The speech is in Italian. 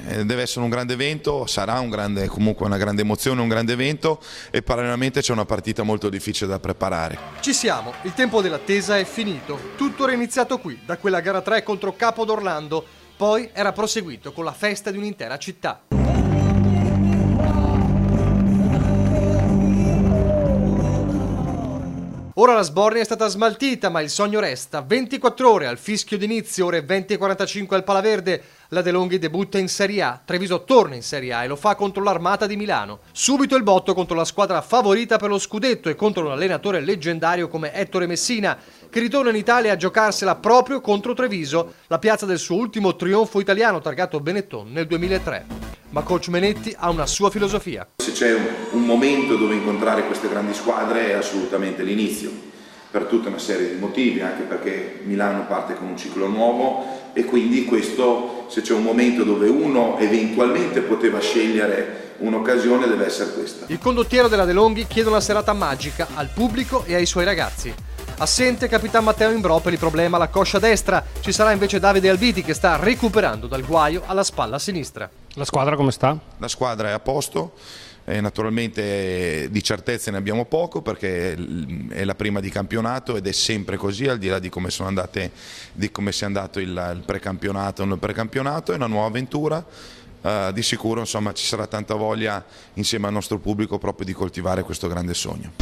Deve essere un grande evento, sarà comunque una grande emozione, un grande evento e parallelamente c'è una partita molto difficile da preparare. Ci siamo, il tempo dell'attesa è finito. Tutto era iniziato qui, da quella gara 3 contro Capodorlando, poi era proseguito con la festa di un'intera città. Ora la sbornia è stata smaltita, ma il sogno resta. 24 ore al fischio d'inizio, ore 20:45 al Palaverde. La De Longhi debutta in Serie A. Treviso torna in Serie A e lo fa contro l'Armata di Milano. Subito il botto contro la squadra favorita per lo scudetto e contro un allenatore leggendario come Ettore Messina, che ritorna in Italia a giocarsela proprio contro Treviso, la piazza del suo ultimo trionfo italiano targato Benetton nel 2003. Ma coach Menetti ha una sua filosofia. Se c'è un momento dove incontrare queste grandi squadre è assolutamente l'inizio, per tutta una serie di motivi, anche perché Milano parte con un ciclo nuovo e quindi questo, se c'è un momento dove uno eventualmente poteva scegliere un'occasione, deve essere questa. Il condottiero della De Longhi chiede una serata magica al pubblico e ai suoi ragazzi. Assente Capitan Matteo Imbrò per il problema alla coscia destra, ci sarà invece Davide Albiti che sta recuperando dal guaio alla spalla sinistra. La squadra come sta? La squadra è a posto, naturalmente di certezze ne abbiamo poco perché è la prima di campionato ed è sempre così, al di là di come sono andate, di come sia andato il precampionato. Il precampionato è una nuova avventura. Di sicuro insomma ci sarà tanta voglia insieme al nostro pubblico proprio di coltivare questo grande sogno.